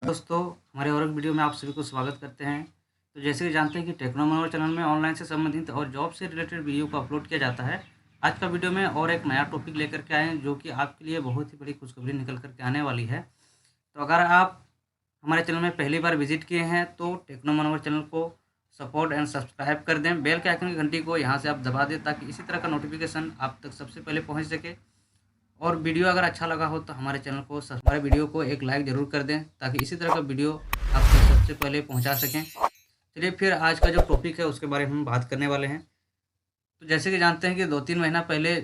दोस्तों, हमारे और एक वीडियो में आप सभी को स्वागत करते हैं। तो जैसे कि जानते हैं कि टेक्नो मनोहर चैनल में ऑनलाइन से संबंधित और जॉब से रिलेटेड वीडियो को अपलोड किया जाता है। आज का वीडियो में और एक नया टॉपिक लेकर के आए हैं जो कि आपके लिए बहुत ही बड़ी खुशखबरी निकल कर के आने वाली है। तो अगर आप हमारे चैनल में पहली बार विजिट किए हैं तो टेक्नो मनोहर चैनल को सपोर्ट एंड सब्सक्राइब कर दें। बेल के आइकन की घंटी को यहाँ से आप दबा दें ताकि इसी तरह का नोटिफिकेशन आप तक सबसे पहले पहुँच सके। और वीडियो अगर अच्छा लगा हो तो हमारे चैनल को हमारे वीडियो को एक लाइक ज़रूर कर दें ताकि इसी तरह का वीडियो आप तक सबसे पहले पहुंचा सकें। चलिए फिर आज का जो टॉपिक है उसके बारे में हम बात करने वाले हैं। तो जैसे कि जानते हैं कि 2-3 महीना पहले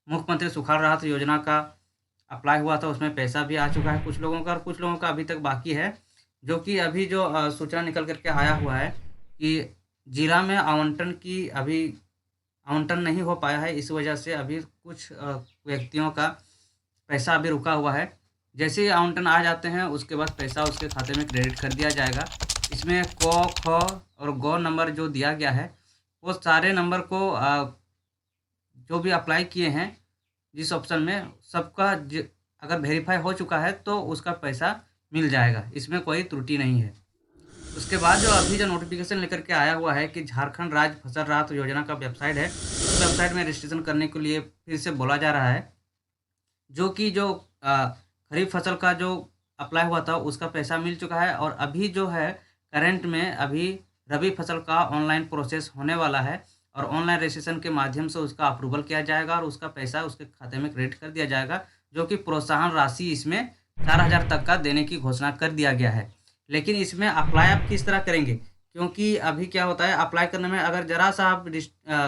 मुख्यमंत्री सुखाड़ राहत योजना का अप्लाई हुआ था, उसमें पैसा भी आ चुका है कुछ लोगों का और कुछ लोगों का अभी तक बाकी है। जो कि अभी जो सूचना निकल करके आया हुआ है कि जिला में आवंटन नहीं हो पाया है। इस वजह से अभी कुछ व्यक्तियों का पैसा अभी रुका हुआ है। जैसे ही आवंटन आ जाते हैं उसके बाद पैसा उसके खाते में क्रेडिट कर दिया जाएगा। इसमें क, ख और ग नंबर जो दिया गया है वो सारे नंबर को जो भी अप्लाई किए हैं जिस ऑप्शन में सबका अगर वेरीफाई हो चुका है तो उसका पैसा मिल जाएगा, इसमें कोई त्रुटि नहीं है। उसके बाद जो अभी जो नोटिफिकेशन लेकर के आया हुआ है कि झारखंड राज्य फसल राहत योजना का वेबसाइट है, उस वेबसाइट में रजिस्ट्रेशन करने के लिए फिर से बोला जा रहा है। जो कि जो खरीफ फसल का जो अप्लाई हुआ था उसका पैसा मिल चुका है और अभी जो है करंट में अभी रबी फसल का ऑनलाइन प्रोसेस होने वाला है और ऑनलाइन रजिस्ट्रेशन के माध्यम से उसका अप्रूवल किया जाएगा और उसका पैसा उसके खाते में क्रेडिट कर दिया जाएगा। जो कि प्रोत्साहन राशि इसमें 4,000 तक का देने की घोषणा कर दिया गया है। लेकिन इसमें अप्लाई आप किस तरह करेंगे, क्योंकि अभी क्या होता है अप्लाई करने में अगर ज़रा सा आप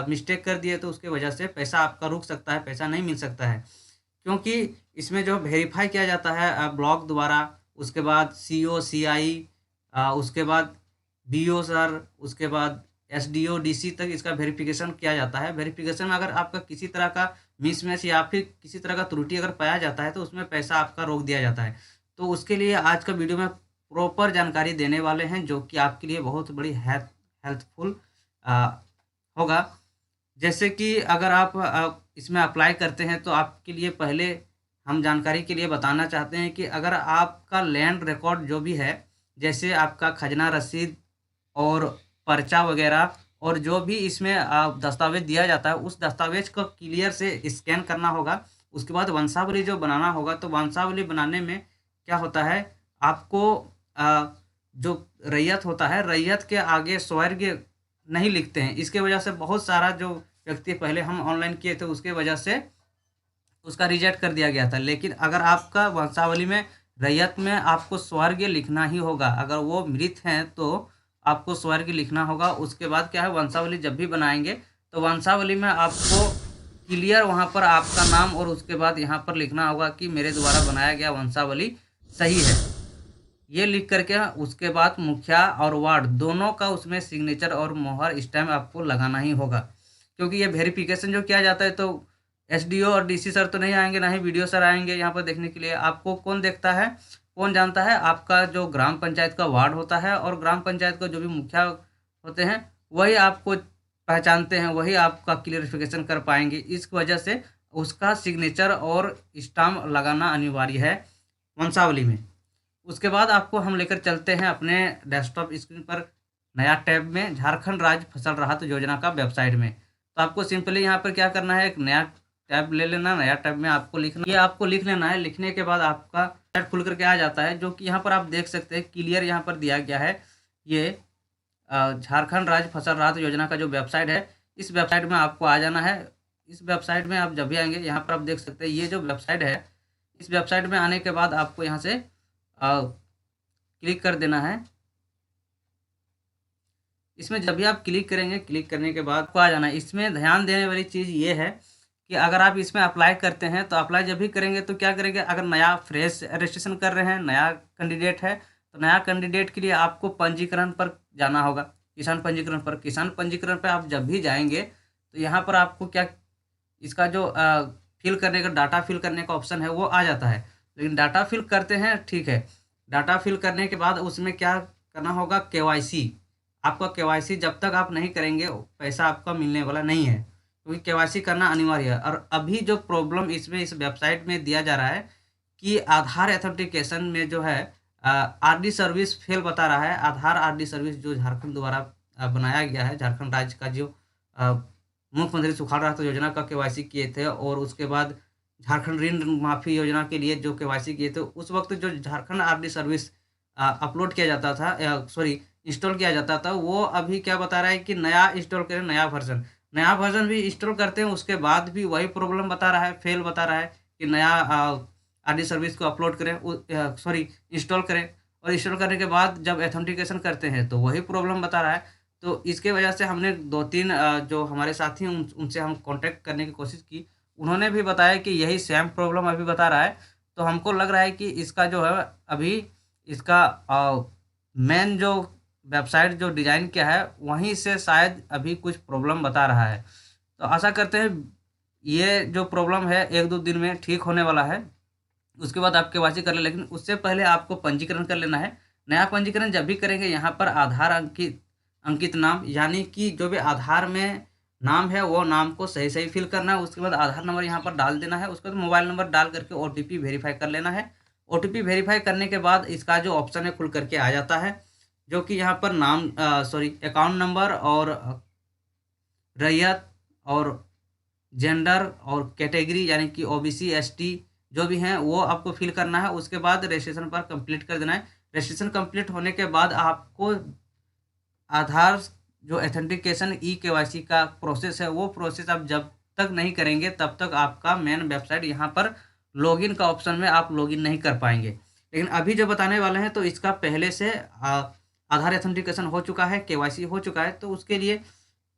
मिस्टेक कर दिए तो उसके वजह से पैसा आपका रुक सकता है, पैसा नहीं मिल सकता है। क्योंकि इसमें जो वेरीफाई किया जाता है ब्लॉक द्वारा, उसके बाद सीओ सीआई, उसके बाद बीओ सर, उसके बाद एसडीओ डीसी तक इसका वेरिफिकेशन किया जाता है। वेरिफिकेशन में अगर आपका किसी तरह का मिसमैच या फिर किसी तरह का त्रुटि अगर पाया जाता है तो उसमें पैसा आपका रोक दिया जाता है। तो उसके लिए आज का वीडियो में प्रॉपर जानकारी देने वाले हैं जो कि आपके लिए बहुत बड़ी हेल्पफुल होगा। जैसे कि अगर आप इसमें अप्लाई करते हैं तो आपके लिए पहले हम जानकारी के लिए बताना चाहते हैं कि अगर आपका लैंड रिकॉर्ड जो भी है, जैसे आपका खजना रसीद और पर्चा वगैरह और जो भी इसमें दस्तावेज दिया जाता है उस दस्तावेज को क्लियर से स्कैन करना होगा। उसके बाद वंशावली जो बनाना होगा, तो वंशावली बनाने में क्या होता है आपको जो रैयत होता है, रैयत के आगे स्वर्ग नहीं लिखते हैं। इसके वजह से बहुत सारा जो व्यक्ति पहले हम ऑनलाइन किए थे उसके वजह से उसका रिजेक्ट कर दिया गया था। लेकिन अगर आपका वंशावली में रैयत में आपको स्वर्ग लिखना ही होगा, अगर वो मृत हैं तो आपको स्वर्ग लिखना होगा। उसके बाद क्या है, वंशावली जब भी बनाएंगे तो वंशावली में आपको क्लियर वहाँ पर आपका नाम और उसके बाद यहाँ पर लिखना होगा कि मेरे द्वारा बनाया गया वंशावली सही है। ये लिख करके उसके बाद मुखिया और वार्ड दोनों का उसमें सिग्नेचर और मोहर स्टैम्प आपको लगाना ही होगा। क्योंकि ये वेरिफिकेशन जो किया जाता है तो एसडीओ और डीसी सर तो नहीं आएंगे, ना ही वीडियो सर आएंगे यहाँ पर देखने के लिए। आपको कौन देखता है, कौन जानता है, आपका जो ग्राम पंचायत का वार्ड होता है और ग्राम पंचायत का जो भी मुखिया होते हैं वही आपको पहचानते हैं, वही आपका क्लियरिफिकेशन कर पाएंगे। इस वजह से उसका सिग्नेचर और स्टाम्प लगाना अनिवार्य है वंशावली में। उसके बाद आपको हम लेकर चलते हैं अपने डेस्कटॉप स्क्रीन पर नया टैब में, झारखंड राज्य फसल राहत योजना का वेबसाइट में। तो आपको सिंपली यहाँ पर क्या करना है, एक नया टैब ले लेना। नया टैब में आपको लिखना, ये आपको लिख लेना है। लिखने के बाद आपका टैब खुल करके आ जाता है, जो कि यहाँ पर आप देख सकते हैं क्लियर यहाँ पर दिया गया है। ये झारखंड राज्य फसल राहत योजना का जो वेबसाइट है, इस वेबसाइट में आपको आ जाना है। इस वेबसाइट में आप जब भी आएंगे यहाँ पर आप देख सकते हैं ये जो वेबसाइट है, इस वेबसाइट में आने के बाद आपको यहाँ से क्लिक कर देना है। इसमें जब भी आप क्लिक करेंगे, क्लिक करने के बाद आपको आ जाना है। इसमें ध्यान देने वाली चीज़ ये है कि अगर आप इसमें अप्लाई करते हैं तो अप्लाई जब भी करेंगे तो क्या करेंगे, अगर नया फ्रेश रजिस्ट्रेशन कर रहे हैं, नया कैंडिडेट है, तो नया कैंडिडेट के लिए आपको पंजीकरण पर जाना होगा, किसान पंजीकरण पर। किसान पंजीकरण पर आप जब भी जाएंगे तो यहाँ पर आपको क्या, इसका जो फिल करने का, डाटा फिल करने का ऑप्शन है वो आ जाता है। लेकिन डाटा फिल करते हैं, ठीक है, डाटा फिल करने के बाद उसमें क्या करना होगा, केवाईसी। आपका केवाईसी जब तक आप नहीं करेंगे पैसा आपका मिलने वाला नहीं है, क्योंकि केवाईसी करना अनिवार्य है। और अभी जो प्रॉब्लम इसमें इस वेबसाइट में दिया जा रहा है कि आधार एथेंटिकेशन में जो है आरडी सर्विस फेल बता रहा है। आधार आरडी सर्विस जो झारखंड द्वारा बनाया गया है, झारखंड राज्य का जो मुख्यमंत्री सुखाड़ राहत योजना का केवाईसी किए थे, और उसके बाद झारखंड ऋण माफी योजना के लिए जो केवाईसी किए थे, उस वक्त जो झारखंड आरडी सर्विस अपलोड किया जाता था, सॉरी इंस्टॉल किया जाता था, वो अभी क्या बता रहा है कि नया इंस्टॉल करें, नया वर्जन भी इंस्टॉल करते हैं, उसके बाद भी वही प्रॉब्लम बता रहा है, फेल बता रहा है कि नया आरडी सर्विस को अपलोड करें, सॉरी इंस्टॉल करें, और इंस्टॉल करने के बाद जब एथेंटिकेशन करते हैं तो वही प्रॉब्लम बता रहा है। तो इसके वजह से हमने 2-3 जो हमारे साथी हैं उनसे हम कांटेक्ट करने की कोशिश की, उन्होंने भी बताया कि यही सेम प्रॉब्लम अभी बता रहा है। तो हमको लग रहा है कि इसका जो है अभी इसका मेन जो वेबसाइट जो डिज़ाइन किया है वहीं से शायद अभी कुछ प्रॉब्लम बता रहा है। तो आशा करते हैं ये जो प्रॉब्लम है 1-2 दिन में ठीक होने वाला है, उसके बाद आप केवाईसी कर लें। लेकिन उससे पहले आपको पंजीकरण कर लेना है। नया पंजीकरण जब भी करेंगे, यहाँ पर आधार अंकित नाम, यानी कि जो भी आधार में नाम है वो नाम को सही सही फिल करना है। उसके बाद आधार नंबर यहाँ पर डाल देना है। उसके बाद मोबाइल नंबर डाल करके ओटीपी वेरीफाई कर लेना है। ओटीपी वेरीफाई करने के बाद इसका जो ऑप्शन है खुल करके आ जाता है, जो कि यहाँ पर नाम अकाउंट नंबर और रैयत और जेंडर और कैटेगरी यानी कि ओबीसी एसटी जो भी हैं वो आपको फिल करना है। उसके बाद रजिस्ट्रेशन पर कंप्लीट कर देना है। रजिस्ट्रेशन कंप्लीट होने के बाद आपको आधार जो एथेंटिकेशन केवाईसी का प्रोसेस है वो प्रोसेस आप जब तक नहीं करेंगे तब तक आपका मेन वेबसाइट यहाँ पर लॉगिन का ऑप्शन में आप लॉगिन नहीं कर पाएंगे। लेकिन अभी जो बताने वाले हैं तो इसका पहले से आधार एथेंटिकेशन हो चुका है, केवाईसी हो चुका है, तो उसके लिए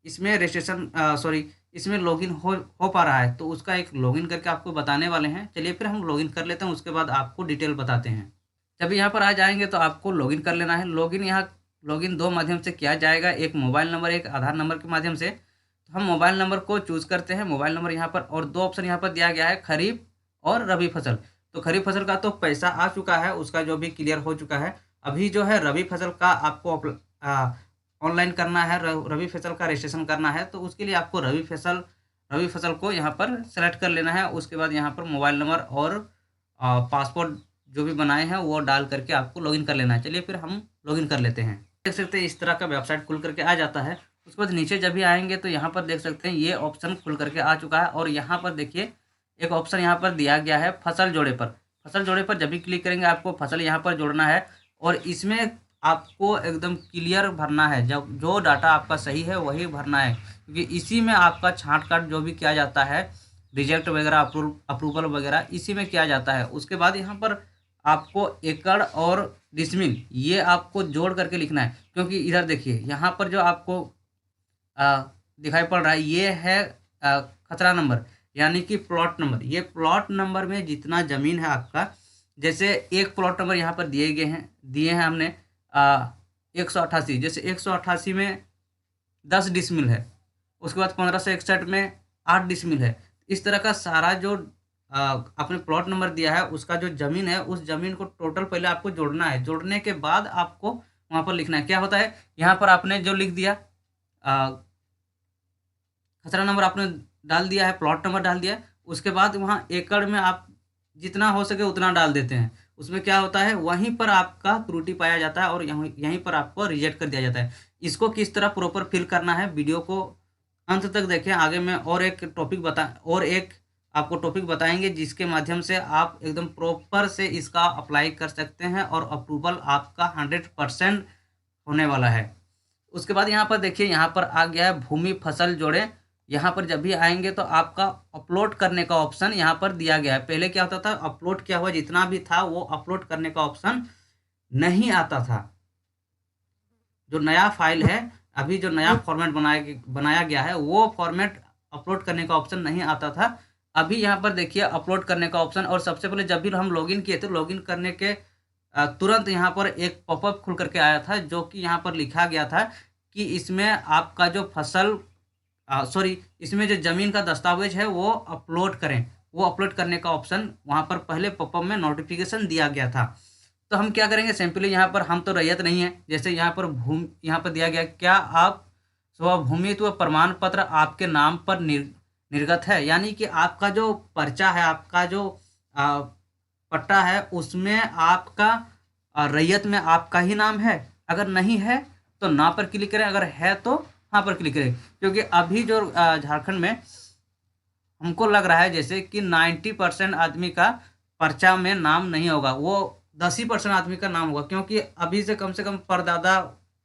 इसमें रजिस्ट्रेशन इसमें लॉगिन हो पा रहा है, तो उसका एक लॉगिन करके आपको बताने वाले हैं। चलिए फिर हम लॉगिन कर लेते हैं, उसके बाद आपको डिटेल बताते हैं। जब यहाँ पर आ जाएंगे तो आपको लॉगिन कर लेना है। लॉगिन 2 माध्यम से किया जाएगा, एक मोबाइल नंबर, एक आधार नंबर के माध्यम से। तो हम मोबाइल नंबर को चूज़ करते हैं। मोबाइल नंबर यहाँ पर, और 2 ऑप्शन यहाँ पर दिया गया है, खरीफ और रबी फसल। तो खरीफ फसल का तो पैसा आ चुका है, उसका जो भी क्लियर हो चुका है। अभी जो है रबी फसल का आपको ऑनलाइन करना है, रबी फसल का रजिस्ट्रेशन करना है। तो उसके लिए आपको रबी फसल को यहाँ पर सेलेक्ट कर लेना है। उसके बाद यहाँ पर मोबाइल नंबर और पासपोर्ट जो भी बनाए हैं वो डाल करके आपको लॉगिन कर लेना है। चलिए फिर हम लॉगिन कर लेते हैं। देख सकते हैं इस तरह का वेबसाइट खुल करके आ जाता है। उसके बाद नीचे जब भी आएंगे तो यहाँ पर देख सकते हैं ये ऑप्शन खुल करके आ चुका है, और यहाँ पर देखिए एक ऑप्शन यहाँ पर दिया गया है फसल जोड़े पर। फसल जोड़े पर जब भी क्लिक करेंगे आपको फसल यहाँ पर जोड़ना है, और इसमें आपको एकदम क्लियर भरना है। जब जो डाटा आपका सही है वही भरना है, क्योंकि इसी में आपका छांट काट जो भी किया जाता है, रिजेक्ट वगैरह अप्रूवल वगैरह इसी में किया जाता है। उसके बाद यहाँ पर आपको एकड़ और डिसमिल ये आपको जोड़ करके लिखना है, क्योंकि इधर देखिए यहाँ पर जो आपको दिखाई पड़ रहा है ये है खतरा नंबर, यानी कि प्लॉट नंबर। ये प्लॉट नंबर में जितना ज़मीन है आपका, जैसे एक प्लॉट नंबर यहाँ पर दिए हैं हमने 188, जैसे 188 में 10 डिसमिल है। उसके बाद 1561 में 8 डिसमिल है। इस तरह का सारा जो आपने प्लॉट नंबर दिया है उसका जो ज़मीन है उस ज़मीन को टोटल पहले आपको जोड़ना है। जोड़ने के बाद आपको वहाँ पर लिखना है। क्या होता है, यहाँ पर आपने जो लिख दिया खतरा नंबर आपने डाल दिया है, प्लॉट नंबर डाल दिया, उसके बाद वहाँ एकड़ में आप जितना हो सके उतना डाल देते हैं। उसमें क्या होता है, वहीं पर आपका त्रुटि पाया जाता है और यहीं पर आपको रिजेक्ट कर दिया जाता है। इसको किस तरह प्रॉपर फिल करना है, वीडियो को अंत तक देखें। आगे मैं और एक आपको टॉपिक बताएंगे जिसके माध्यम से आप एकदम प्रॉपर से इसका अप्लाई कर सकते हैं और अप्रूवल आपका 100% होने वाला है। उसके बाद यहाँ पर देखिए, यहाँ पर आ गया है भूमि फसल जोड़े। यहाँ पर जब भी आएंगे तो आपका अपलोड करने का ऑप्शन यहाँ पर दिया गया है। पहले क्या होता था, अपलोड किया हुआ जितना भी था वो अपलोड करने का ऑप्शन नहीं आता था। जो नया फाइल है, अभी जो नया फॉर्मेट बनाया गया है वो फॉर्मेट अपलोड करने का ऑप्शन नहीं आता था। अभी यहाँ पर देखिए अपलोड करने का ऑप्शन, और सबसे पहले जब भी हम लॉगिन किए थे, लॉगिन करने के तुरंत यहाँ पर एक पॉपअप खुल करके आया था, जो कि यहाँ पर लिखा गया था कि इसमें आपका जो इसमें जो ज़मीन का दस्तावेज है वो अपलोड करें। वो अपलोड करने का ऑप्शन वहाँ पर पहले पॉपअप में नोटिफिकेशन दिया गया था। तो हम क्या करेंगे, सिंपली यहाँ पर हम तो रैयत नहीं है, जैसे यहाँ पर दिया गया, क्या आप स्वभूमित्व प्रमाण पत्र आपके नाम पर निर्गत है, यानी कि आपका जो पर्चा है, आपका जो पट्टा है उसमें आपका रैयत में आपका ही नाम है, अगर नहीं है तो ना पर क्लिक करें, अगर है तो हाँ पर क्लिक करें। क्योंकि अभी जो झारखंड में हमको लग रहा है जैसे कि 90% आदमी का पर्चा में नाम नहीं होगा, वो 10% आदमी का नाम होगा, क्योंकि अभी से कम परदादा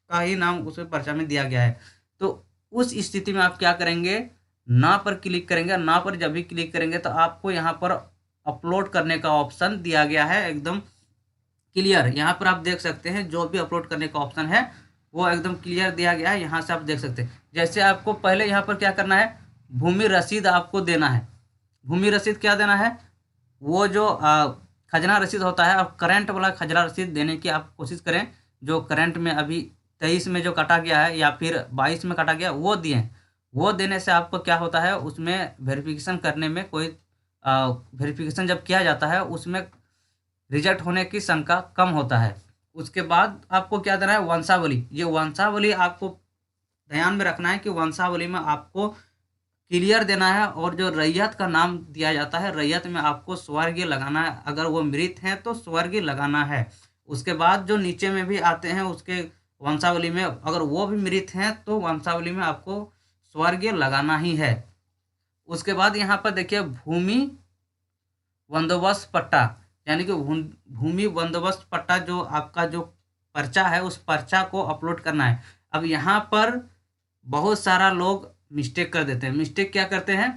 का ही नाम उसमें पर्चा में दिया गया है। तो उस स्थिति में आप क्या करेंगे, ना पर क्लिक करेंगे। ना पर जब भी क्लिक करेंगे तो आपको यहाँ पर अपलोड करने का ऑप्शन दिया गया है, एकदम क्लियर। यहाँ पर आप देख सकते हैं जो भी अपलोड करने का ऑप्शन है वो एकदम क्लियर दिया गया है, यहाँ से आप देख सकते हैं। जैसे आपको पहले यहाँ पर क्या करना है, भूमि रसीद आपको देना है। भूमि रसीद क्या देना है, वो जो खजना रसीद होता है, और करंट वाला खजना रसीद देने की आप कोशिश करें। जो करंट में अभी 23 में जो काटा गया है या फिर 22 में काटा गया वो दिए। वो देने से आपको क्या होता है, उसमें वेरिफिकेशन करने में कोई वेरिफिकेशन जब किया जाता है उसमें रिजेक्ट होने की शंका कम होता है। उसके बाद आपको क्या देना है, वंशावली। ये वंशावली आपको ध्यान में रखना है कि वंशावली में आपको क्लियर देना है, और जो रैयत का नाम दिया जाता है रैयत में आपको स्वर्गीय लगाना है, अगर वो मृत हैं तो स्वर्गीय लगाना है। उसके बाद जो नीचे में भी आते हैं उसके वंशावली में, अगर वो भी मृत हैं तो वंशावली में आपको स्वर्गीय लगाना ही है। उसके बाद यहाँ पर देखिए भूमि बंदोबस्त पट्टा, यानी कि भूमि बंदोबस्त पट्टा जो आपका जो पर्चा है उस पर्चा को अपलोड करना है। अब यहाँ पर बहुत सारा लोग मिस्टेक कर देते हैं। मिस्टेक क्या करते हैं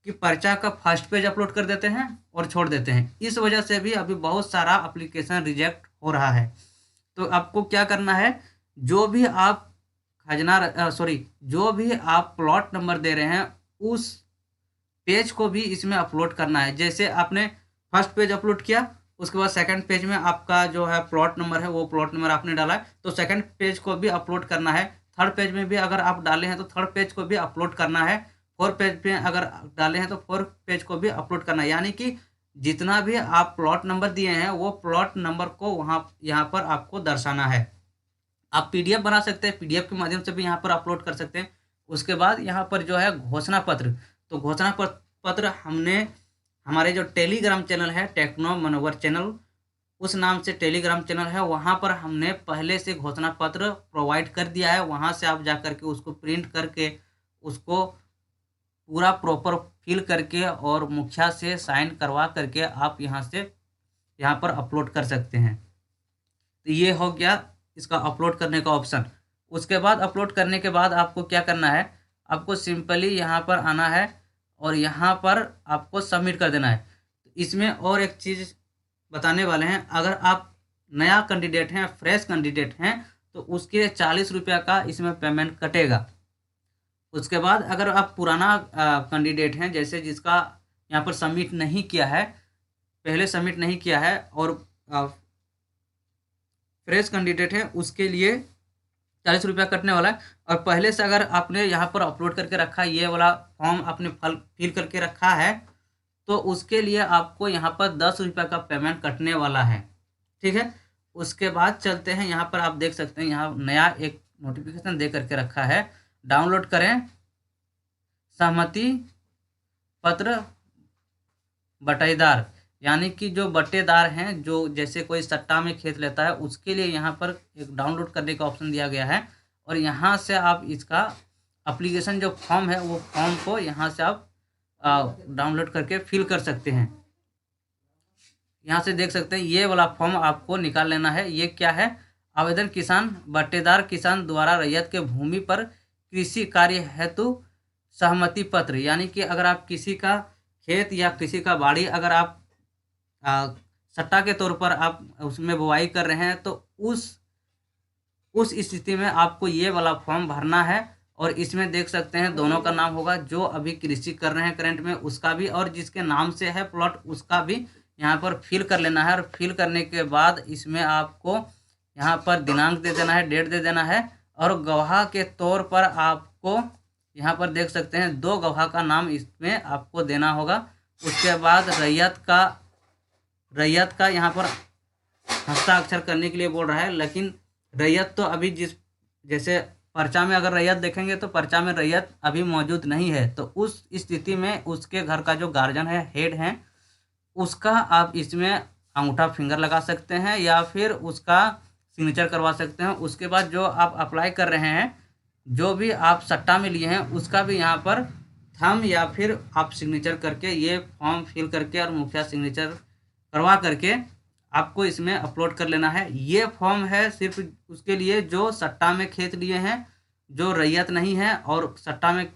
कि पर्चा का फर्स्ट पेज अपलोड कर देते हैं और छोड़ देते हैं। इस वजह से भी अभी बहुत सारा एप्लीकेशन रिजेक्ट हो रहा है। तो आपको क्या करना है, जो भी आप जो भी आप प्लॉट नंबर दे रहे हैं उस पेज को भी इसमें अपलोड करना है। जैसे आपने फर्स्ट पेज अपलोड किया, उसके बाद सेकंड पेज में आपका जो है प्लॉट नंबर है वो प्लॉट नंबर आपने डाला है तो सेकंड पेज को भी अपलोड करना है। थर्ड पेज में भी अगर आप डाले हैं तो थर्ड पेज को भी अपलोड करना है। फोर्थ पेज पे अगर डाले हैं तो फोर्थ पेज को भी अपलोड करना है। यानी कि जितना भी आप प्लॉट नंबर दिए हैं वो प्लॉट नंबर को यहाँ पर आपको दर्शाना है। आप पीडीएफ बना सकते हैं, पीडीएफ के माध्यम से भी यहाँ पर अपलोड कर सकते हैं। उसके बाद यहाँ पर जो है घोषणा पत्र, तो घोषणा पत्र हमने हमारे जो टेलीग्राम चैनल है टेक्नो मनोवर चैनल, उस नाम से टेलीग्राम चैनल है, वहाँ पर हमने पहले से घोषणा पत्र प्रोवाइड कर दिया है। वहाँ से आप जा कर के उसको प्रिंट करके उसको पूरा प्रॉपर फिल करके और मुखिया से साइन करवा करके आप यहाँ पर अपलोड कर सकते हैं। तो ये हो गया इसका अपलोड करने का ऑप्शन। उसके बाद अपलोड करने के बाद आपको क्या करना है, आपको सिंपली यहाँ पर आना है और यहाँ पर आपको सबमिट कर देना है। इसमें और एक चीज़ बताने वाले हैं, अगर आप नया कैंडिडेट हैं, फ्रेश कैंडिडेट हैं, तो उसके 40 रुपये का इसमें पेमेंट कटेगा। उसके बाद अगर आप पुराना कैंडिडेट हैं, जैसे जिसका यहाँ पर सबमिट नहीं किया है, पहले सबमिट नहीं किया है और फ्रेश कैंडिडेट है, उसके लिए 40 रुपया कटने वाला है। और पहले से अगर आपने यहाँ पर अपलोड करके रखा है, ये वाला फॉर्म आपने फिल करके रखा है, तो उसके लिए आपको यहाँ पर 10 रुपये का पेमेंट कटने वाला है। ठीक है, उसके बाद चलते हैं, यहाँ पर आप देख सकते हैं यहाँ नया एक नोटिफिकेशन दे करके रखा है, डाउनलोड करें सहमति पत्र बटाईदार, यानी कि जो बट्टेदार हैं, जो जैसे कोई सट्टा में खेत लेता है उसके लिए यहाँ पर एक डाउनलोड करने का ऑप्शन दिया गया है। और यहाँ से आप इसका एप्लीकेशन जो फॉर्म है वो फॉर्म को यहाँ से आप डाउनलोड करके फिल कर सकते हैं। यहाँ से देख सकते हैं ये वाला फॉर्म आपको निकाल लेना है। ये क्या है, आवेदन किसान बट्टेदार किसान द्वारा रैयत के भूमि पर कृषि कार्य हेतु सहमति पत्र, यानी कि अगर आप किसी का खेत या किसी का बाड़ी अगर आप सट्टा के तौर पर आप उसमें बुवाई कर रहे हैं तो उस स्थिति में आपको ये वाला फॉर्म भरना है। और इसमें देख सकते हैं दोनों का नाम होगा, जो अभी कृषि कर रहे हैं करंट में उसका भी, और जिसके नाम से है प्लॉट उसका भी यहाँ पर फिल कर लेना है। और फिल करने के बाद इसमें आपको यहाँ पर दिनांक दे देना है, डेट दे देना है, और गवाह के तौर पर आपको यहाँ पर देख सकते हैं 2 गवाह का नाम इसमें आपको देना होगा। उसके बाद रैयत का यहाँ पर हस्ताक्षर करने के लिए बोल रहा है, लेकिन रैयत तो अभी जैसे पर्चा में अगर रैयत देखेंगे तो पर्चा में रैयत अभी मौजूद नहीं है। तो उस स्थिति में उसके घर का जो गार्जियन है, हेड है, उसका आप इसमें अंगूठा फिंगर लगा सकते हैं या फिर उसका सिग्नेचर करवा सकते हैं। उसके बाद जो आप अप्लाई कर रहे हैं, जो भी आप सट्टा में लिए हैं, उसका भी यहाँ पर थंब या फिर आप सिग्नेचर करके ये फॉर्म फिल करके और मुखिया सिग्नेचर करवा करके आपको इसमें अपलोड कर लेना है। ये फॉर्म है सिर्फ उसके लिए जो सट्टा में खेत लिए हैं, जो रैयत नहीं है और सट्टा में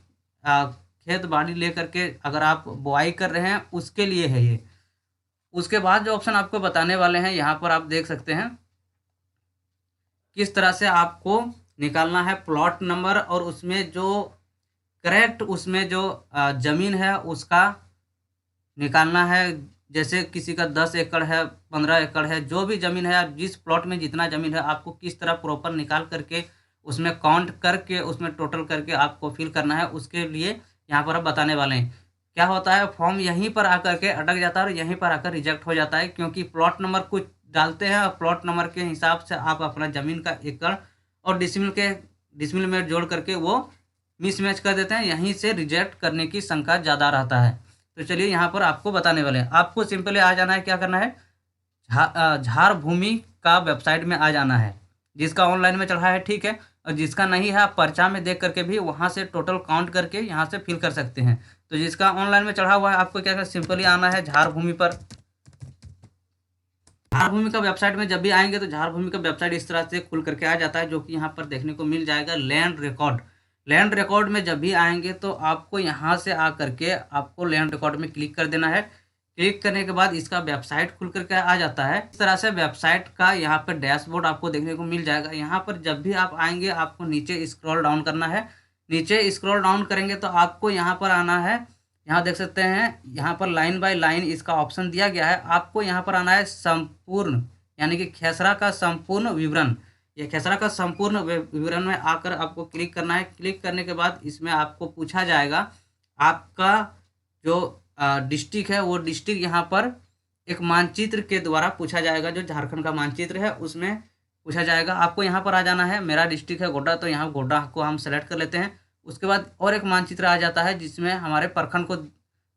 खेत बाड़ी ले करके अगर आप बुआई कर रहे हैं उसके लिए है ये। उसके बाद जो ऑप्शन आपको बताने वाले हैं, यहाँ पर आप देख सकते हैं किस तरह से आपको निकालना है प्लॉट नंबर और उसमें जो करेक्ट उसमें जो ज़मीन है उसका निकालना है। जैसे किसी का 10 एकड़ है, 15 एकड़ है, जो भी ज़मीन है, आप जिस प्लॉट में जितना ज़मीन है आपको किस तरह प्रॉपर निकाल करके उसमें काउंट करके उसमें टोटल करके आपको फिल करना है, उसके लिए यहाँ पर आप बताने वाले हैं। क्या होता है, फॉर्म यहीं पर आकर के अटक जाता है और यहीं पर आकर रिजेक्ट हो जाता है, क्योंकि प्लॉट नंबर कुछ डालते हैं और प्लॉट नंबर के हिसाब से आप अपना ज़मीन का एकड़ और डिसमिल में जोड़ करके वो मिसमैच कर देते हैं। यहीं से रिजेक्ट करने की शंका ज़्यादा रहता है। तो चलिए यहाँ पर आपको बताने वाले हैं। आपको सिंपली आ जाना है, क्या करना है, झार भूमि का वेबसाइट में आ जाना है। जिसका ऑनलाइन में चढ़ा है ठीक है, और जिसका नहीं है आप पर्चा में देख करके भी वहाँ से टोटल काउंट करके यहाँ से फिल कर सकते हैं। तो जिसका ऑनलाइन में चढ़ा हुआ है आपको क्या करना, सिंपली आना है झार भूमि पर। झार भूमि का वेबसाइट में जब भी आएंगे तो झार भूमि का वेबसाइट इस तरह से खुल करके आ जाता है, जो कि यहाँ पर देखने को मिल जाएगा लैंड रिकॉर्ड। लैंड रिकॉर्ड में जब भी आएंगे तो आपको यहाँ से आ करके आपको लैंड रिकॉर्ड में क्लिक कर देना है। क्लिक करने के बाद इसका वेबसाइट खुल करके आ जाता है। इस तरह से वेबसाइट का यहाँ पर डैशबोर्ड आपको देखने को मिल जाएगा। यहाँ पर जब भी आप आएंगे आपको नीचे स्क्रॉल डाउन करना है। नीचे स्क्रॉल डाउन करेंगे तो आपको यहाँ पर आना है। यहाँ देख सकते हैं यहाँ पर लाइन बाय लाइन इसका ऑप्शन दिया गया है। आपको यहाँ पर आना है संपूर्ण, यानी कि खेसरा का संपूर्ण विवरण। ये खेसरा का संपूर्ण विवरण में आकर आपको क्लिक करना है। क्लिक करने के बाद इसमें आपको पूछा जाएगा आपका जो डिस्ट्रिक्ट है, वो डिस्ट्रिक्ट यहाँ पर एक मानचित्र के द्वारा पूछा जाएगा। जो झारखंड का मानचित्र है उसमें पूछा जाएगा। आपको यहाँ पर आ जाना है। मेरा डिस्ट्रिक्ट है गोड्डा, तो यहाँ गोड्डा को हम सेलेक्ट कर लेते हैं। उसके बाद और एक मानचित्र आ जाता है जिसमें हमारे प्रखंड को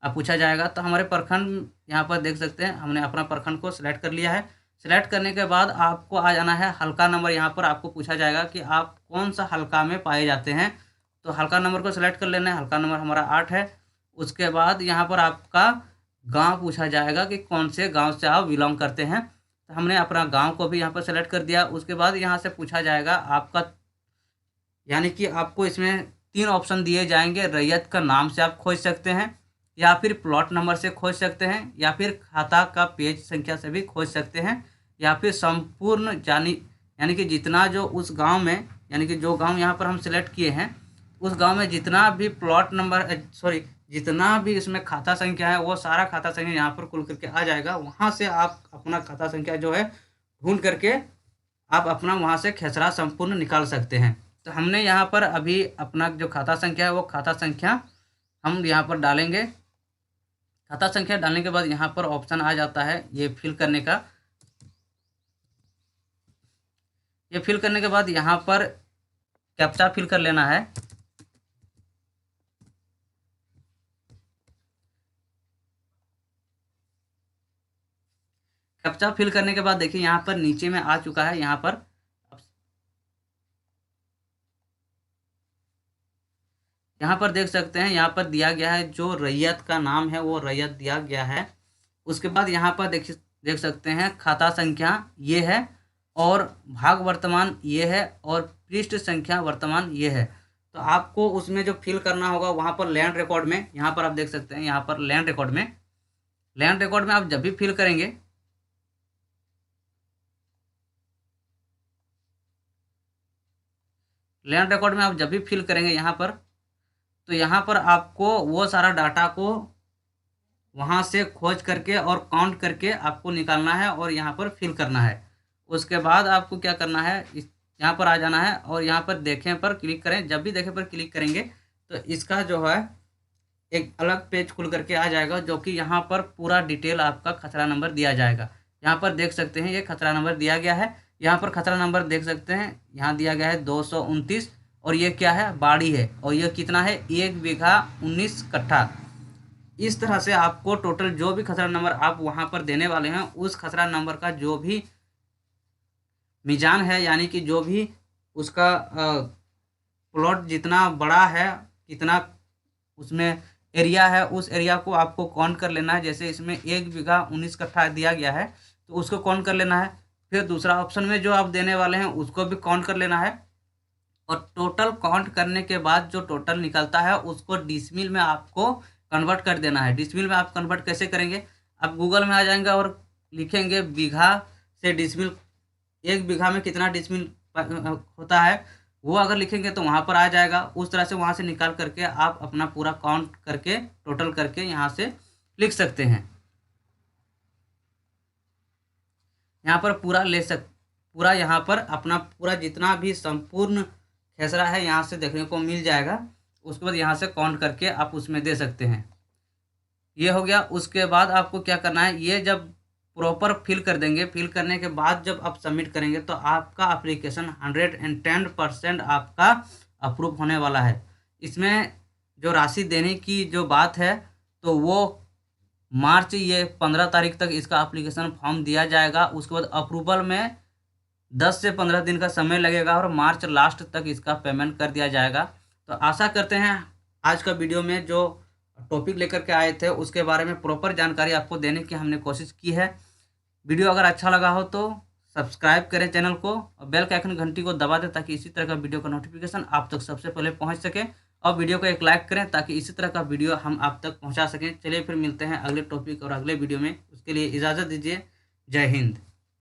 पूछा जाएगा। तो हमारे प्रखंड यहाँ पर देख सकते हैं, हमने अपना प्रखंड को सिलेक्ट कर लिया है। सिलेक्ट करने के बाद आपको आ जाना है हल्का नंबर। यहाँ पर आपको पूछा जाएगा कि आप कौन सा हल्का में पाए जाते हैं, तो हल्का नंबर को सिलेक्ट कर लेना है। हल्का नंबर हमारा 8 है। उसके बाद यहाँ पर आपका गांव पूछा जाएगा कि कौन से गांव से आप बिलोंग करते हैं, तो हमने अपना गांव को भी यहाँ पर सेलेक्ट कर दिया। उसके बाद यहाँ से पूछा जाएगा आपका, यानी कि आपको इसमें 3 ऑप्शन दिए जाएंगे। रैयत का नाम से आप खोज सकते हैं, या फिर प्लॉट नंबर से खोज सकते हैं, या फिर खाता का पेज संख्या से भी खोज सकते हैं, या फिर संपूर्ण यानी कि जितना जो उस गांव में, यानी कि जो गांव यहाँ पर हम सेलेक्ट किए हैं उस गांव में जितना भी प्लॉट नंबर जितना भी इसमें खाता संख्या है वो सारा खाता संख्या यहाँ पर खुल करके आ जाएगा। वहाँ से आप अपना खाता संख्या जो है ढूंढ करके आप अपना वहाँ से खेसरा संपूर्ण निकाल सकते हैं। तो हमने यहाँ पर अभी अपना जो खाता संख्या है वो खाता संख्या हम यहाँ पर डालेंगे। खाता संख्या डालने के बाद यहाँ पर ऑप्शन आ जाता है ये फिल करने का। ये फिल करने के बाद यहाँ पर कैप्चा फिल कर लेना है। कैप्चा फिल करने के बाद देखिए यहाँ पर नीचे में आ चुका है। यहाँ पर देख सकते हैं, यहाँ पर दिया गया है जो रैयत का नाम है वो रैयत दिया गया है। उसके बाद यहाँ पर देख सकते हैं खाता संख्या ये है और भाग वर्तमान ये है और पृष्ठ संख्या वर्तमान ये है। तो आपको उसमें जो फिल करना होगा वहाँ पर लैंड रिकॉर्ड में, यहाँ पर आप देख सकते हैं, यहाँ पर लैंड रिकॉर्ड में आप जब भी फिल करेंगे यहाँ पर, तो यहाँ पर आपको वो सारा डाटा को वहाँ से खोज करके और काउंट करके आपको निकालना है और यहाँ पर फिल करना है। उसके बाद आपको क्या करना है, यहाँ पर आ जाना है और यहाँ पर देखें पर क्लिक करें। जब भी देखें पर क्लिक करेंगे तो इसका जो है एक अलग पेज खुल करके आ जाएगा, जो कि यहाँ पर पूरा डिटेल आपका खसरा नंबर दिया जाएगा। यहाँ पर देख सकते हैं ये खसरा नंबर दिया गया है। यहाँ पर खसरा नंबर देख सकते हैं, यहाँ दिया गया है 229 और ये क्या है, बाड़ी है, और ये कितना है 1 बीघा 19 कट्ठा। इस तरह से आपको टोटल जो भी खसरा नंबर आप वहाँ पर देने वाले हैं, उस खसरा नंबर का जो भी मीज़ान है, यानी कि जो भी उसका प्लॉट जितना बड़ा है, कितना उसमें एरिया है, उस एरिया को आपको काउंट कर लेना है। जैसे इसमें 1 बीघा 19 कट्ठा दिया गया है, तो उसको काउंट कर लेना है। फिर दूसरा ऑप्शन में जो आप देने वाले हैं उसको भी काउंट कर लेना है, और टोटल काउंट करने के बाद जो टोटल निकलता है उसको डिसमिल में आपको कन्वर्ट कर देना है। डिसमिल में आप कन्वर्ट कैसे करेंगे? आप गूगल में आ जाएंगे और लिखेंगे बीघा से डिसमिल, 1 बीघा में कितना डिसमिल होता है, वो अगर लिखेंगे तो वहाँ पर आ जाएगा। उस तरह से वहाँ से निकाल करके आप अपना पूरा काउंट करके टोटल करके यहाँ से लिख सकते हैं। यहाँ पर पूरा यहाँ पर अपना पूरा जितना भी संपूर्ण खेसरा है यहाँ से देखने को मिल जाएगा। उसके बाद यहाँ से काउंट करके आप उसमें दे सकते हैं। ये हो गया। उसके बाद आपको क्या करना है, ये जब प्रॉपर फिल कर देंगे, फिल करने के बाद जब आप सबमिट करेंगे तो आपका एप्लीकेशन 110% आपका अप्रूव होने वाला है। इसमें जो राशि देने की जो बात है, तो वो मार्च ये 15 तारीख तक इसका एप्लीकेशन फॉर्म दिया जाएगा। उसके बाद अप्रूवल में 10 से 15 दिन का समय लगेगा और मार्च लास्ट तक इसका पेमेंट कर दिया जाएगा। तो आशा करते हैं आज का वीडियो में जो टॉपिक लेकर के आए थे उसके बारे में प्रॉपर जानकारी आपको देने की हमने कोशिश की है। वीडियो अगर अच्छा लगा हो तो सब्सक्राइब करें चैनल को और बेल के आइकन घंटी को दबा दें ताकि इसी तरह का वीडियो का नोटिफिकेशन आप तक सबसे पहले पहुंच सके, और वीडियो को एक लाइक करें ताकि इसी तरह का वीडियो हम आप तक पहुंचा सकें। चलिए फिर मिलते हैं अगले टॉपिक और अगले वीडियो में। उसके लिए इजाज़त दीजिए। जय हिंद।